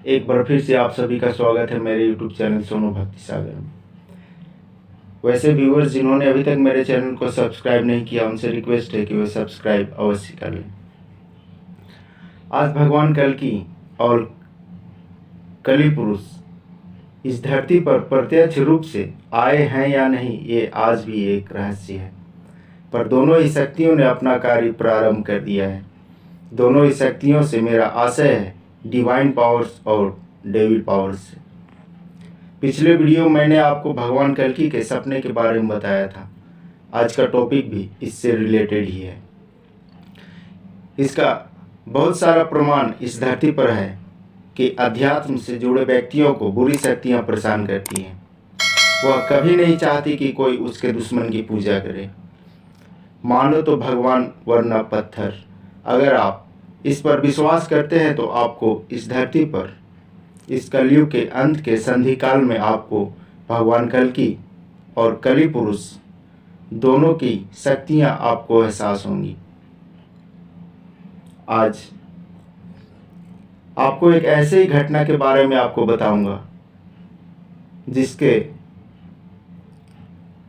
एक बार फिर से आप सभी का स्वागत है मेरे YouTube चैनल सोनू भक्ति सागर में। वैसे व्यूअर्स जिन्होंने अभी तक मेरे चैनल को सब्सक्राइब नहीं किया, उनसे रिक्वेस्ट है कि वे सब्सक्राइब अवश्य कर लें। आज भगवान कल्कि और कली पुरुष इस धरती पर प्रत्यक्ष रूप से आए हैं या नहीं, ये आज भी एक रहस्य है। पर दोनों ही शक्तियों ने अपना कार्य प्रारंभ कर दिया है। दोनों ही शक्तियों से मेरा आशय है डिवाइन पावर्स और डेविल पावर्स से। पिछले वीडियो मैंने आपको भगवान कल्कि के सपने के बारे में बताया था। आज का टॉपिक भी इससे रिलेटेड ही है। इसका बहुत सारा प्रमाण इस धरती पर है कि अध्यात्म से जुड़े व्यक्तियों को बुरी शक्तियां परेशान करती हैं। वह कभी नहीं चाहती कि कोई उसके दुश्मन की पूजा करे, मानो तो भगवान वरना पत्थर। अगर आप इस पर विश्वास करते हैं तो आपको इस धरती पर इस कलयुग के अंत के संधि काल में आपको भगवान कल्कि और कली पुरुष दोनों की शक्तियां आपको एहसास होंगी। आज आपको एक ऐसे ही घटना के बारे में आपको बताऊंगा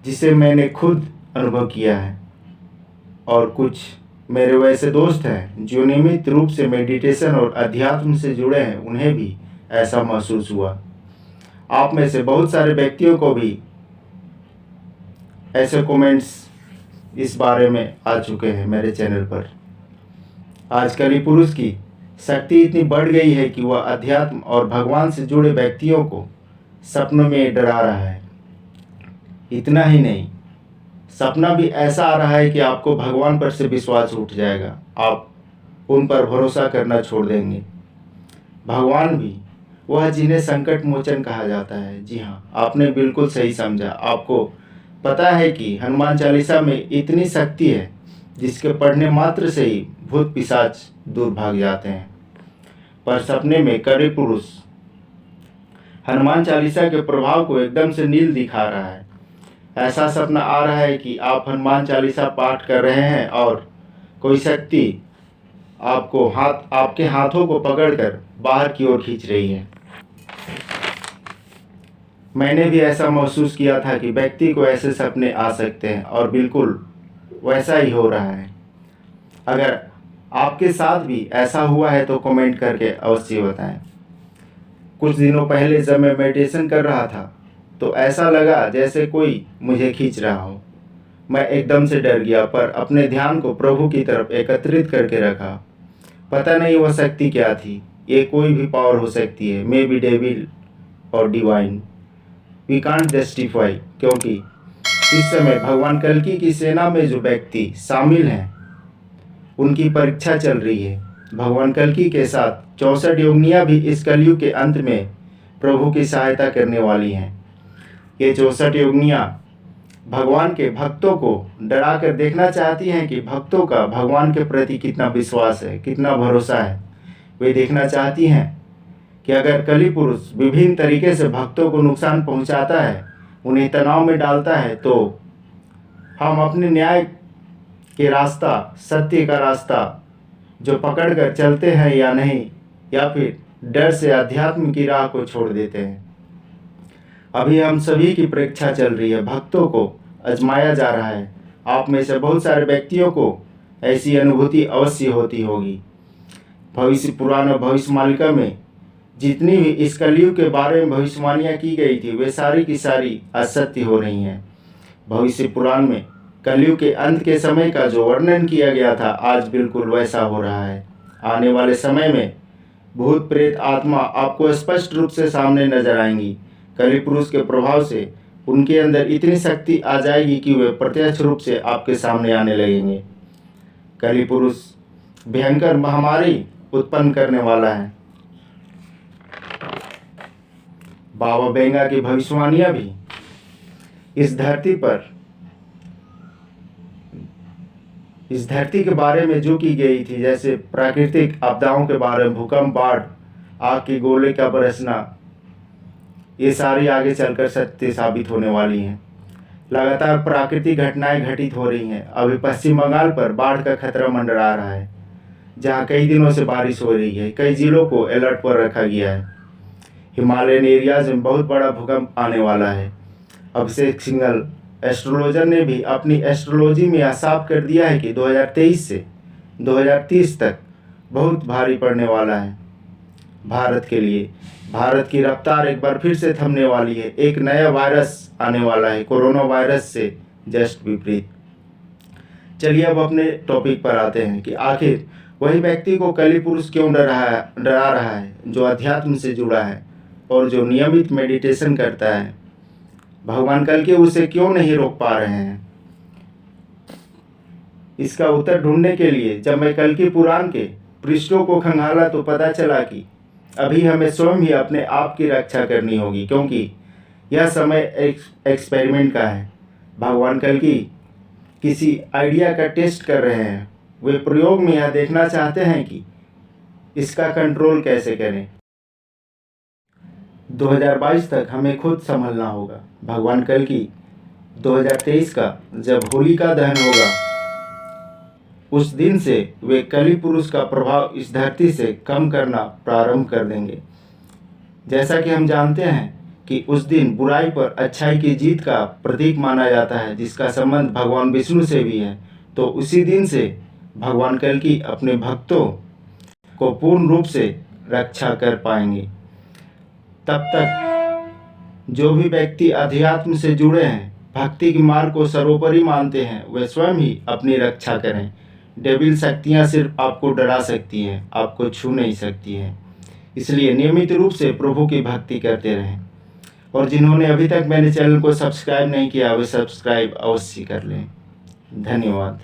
जिसे मैंने खुद अनुभव किया है, और कुछ मेरे वैसे दोस्त हैं जो नियमित रूप से मेडिटेशन और अध्यात्म से जुड़े हैं, उन्हें भी ऐसा महसूस हुआ। आप में से बहुत सारे व्यक्तियों को भी ऐसे कमेंट्स इस बारे में आ चुके हैं मेरे चैनल पर। आज कली पुरुष की शक्ति इतनी बढ़ गई है कि वह अध्यात्म और भगवान से जुड़े व्यक्तियों को सपनों में डरा रहा है। इतना ही नहीं, सपना भी ऐसा आ रहा है कि आपको भगवान पर से विश्वास उठ जाएगा, आप उन पर भरोसा करना छोड़ देंगे। भगवान भी वह जिन्हें संकट मोचन कहा जाता है। जी हाँ, आपने बिल्कुल सही समझा। आपको पता है कि हनुमान चालीसा में इतनी शक्ति है जिसके पढ़ने मात्र से ही भूत पिशाच दूर भाग जाते हैं। पर सपने में कली पुरुष हनुमान चालीसा के प्रभाव को एकदम से नील दिखा रहा है। ऐसा सपना आ रहा है कि आप हनुमान चालीसा पाठ कर रहे हैं और कोई शक्ति आपके हाथों को पकड़कर बाहर की ओर खींच रही है। मैंने भी ऐसा महसूस किया था कि व्यक्ति को ऐसे सपने आ सकते हैं, और बिल्कुल वैसा ही हो रहा है। अगर आपके साथ भी ऐसा हुआ है तो कमेंट करके अवश्य बताएं। कुछ दिनों पहले जब मैं मेडिटेशन कर रहा था तो ऐसा लगा जैसे कोई मुझे खींच रहा हो। मैं एकदम से डर गया, पर अपने ध्यान को प्रभु की तरफ एकत्रित करके रखा। पता नहीं वह शक्ति क्या थी। ये कोई भी पावर हो सकती है, मे बी डेविल और डिवाइन, वी कांट जस्टिफाई। क्योंकि इस समय भगवान कल्कि की सेना में जो व्यक्ति शामिल हैं उनकी परीक्षा चल रही है। भगवान कल्कि के साथ 64 योगिनियाँ भी इस कलयुग के अंत में प्रभु की सहायता करने वाली हैं। ये 64 योगिनियाँ भगवान के भक्तों को डरा कर देखना चाहती हैं कि भक्तों का भगवान के प्रति कितना विश्वास है, कितना भरोसा है। वे देखना चाहती हैं कि अगर कली पुरुष विभिन्न तरीके से भक्तों को नुकसान पहुंचाता है, उन्हें तनाव में डालता है, तो हम अपने न्याय के रास्ता, सत्य का रास्ता जो पकड़ कर चलते हैं या नहीं, या फिर डर से अध्यात्म की राह को छोड़ देते हैं। अभी हम सभी की परीक्षा चल रही है, भक्तों को आजमाया जा रहा है। आप में से बहुत सारे व्यक्तियों को ऐसी अनुभूति अवश्य होती होगी। भविष्य पुराण और भविष्यमालिका में जितनी भी इस कलयुग के बारे में भविष्यवाणियाँ की गई थी, वे सारी की सारी असत्य हो रही हैं। भविष्य पुराण में कलयुग के अंत के समय का जो वर्णन किया गया था, आज बिल्कुल वैसा हो रहा है। आने वाले समय में भूत प्रेत आत्मा आपको स्पष्ट रूप से सामने नजर आएंगी। कली पुरुष के प्रभाव से उनके अंदर इतनी शक्ति आ जाएगी कि वे प्रत्यक्ष रूप से आपके सामने आने लगेंगे। कली पुरुष भयंकर महामारी उत्पन्न करने वाला है। बाबा बेंगा की भविष्यवाणियां भी इस धरती के बारे में जो की गई थी, जैसे प्राकृतिक आपदाओं के बारे में, भूकंप, बाढ़, आग के गोले का बरसना, ये सारी आगे चलकर सत्य साबित होने वाली हैं। लगातार प्राकृतिक घटनाएं घटित हो रही हैं। अभी पश्चिम बंगाल पर बाढ़ का खतरा मंडरा रहा है, जहां कई दिनों से बारिश हो रही है। कई जिलों को अलर्ट पर रखा गया है। हिमालयन एरियाज में बहुत बड़ा भूकंप आने वाला है। अभिषेक सिंघल एस्ट्रोलॉजर ने भी अपनी एस्ट्रोलॉजी में यह साफ कर दिया है कि 2023 से 2030 तक बहुत भारी पड़ने वाला है भारत के लिए। भारत की रफ्तार एक बार फिर से थमने वाली है। एक नया वायरस आने वाला है, कोरोना वायरस से जस्ट विपरीत। चलिए अब अपने टॉपिक पर आते हैं कि आखिर वही व्यक्ति को कली पुरुष क्यों डरा रहा है जो अध्यात्म से जुड़ा है और जो नियमित मेडिटेशन करता है। भगवान कल्कि उसे क्यों नहीं रोक पा रहे हैं। इसका उत्तर ढूंढने के लिए जब मैं कल्कि पुराण के पृष्ठों को खंगाला तो पता चला कि अभी हमें स्वयं ही अपने आप की रक्षा करनी होगी, क्योंकि यह समय एक्सपेरिमेंट का है। भगवान कल्कि किसी आइडिया का टेस्ट कर रहे हैं। वे प्रयोग में यह देखना चाहते हैं कि इसका कंट्रोल कैसे करें। 2022 तक हमें खुद संभलना होगा। भगवान कल्कि 2023 का जब होलिका दहन होगा उस दिन से वे कली पुरुष का प्रभाव इस धरती से कम करना प्रारंभ कर देंगे। जैसा कि हम जानते हैं कि उस दिन बुराई पर अच्छाई की जीत का प्रतीक माना जाता है, जिसका संबंध भगवान विष्णु से भी है। तो उसी दिन से भगवान कल्कि अपने भक्तों को पूर्ण रूप से रक्षा कर पाएंगे। तब तक जो भी व्यक्ति अध्यात्म से जुड़े हैं, भक्ति के मार्ग को सर्वोपरि मानते हैं, वे स्वयं ही अपनी रक्षा करें। डेविल शक्तियाँ सिर्फ आपको डरा सकती हैं, आपको छू नहीं सकती हैं। इसलिए नियमित रूप से प्रभु की भक्ति करते रहें। और जिन्होंने अभी तक मेरे चैनल को सब्सक्राइब नहीं किया वे सब्सक्राइब अवश्य कर लें। धन्यवाद।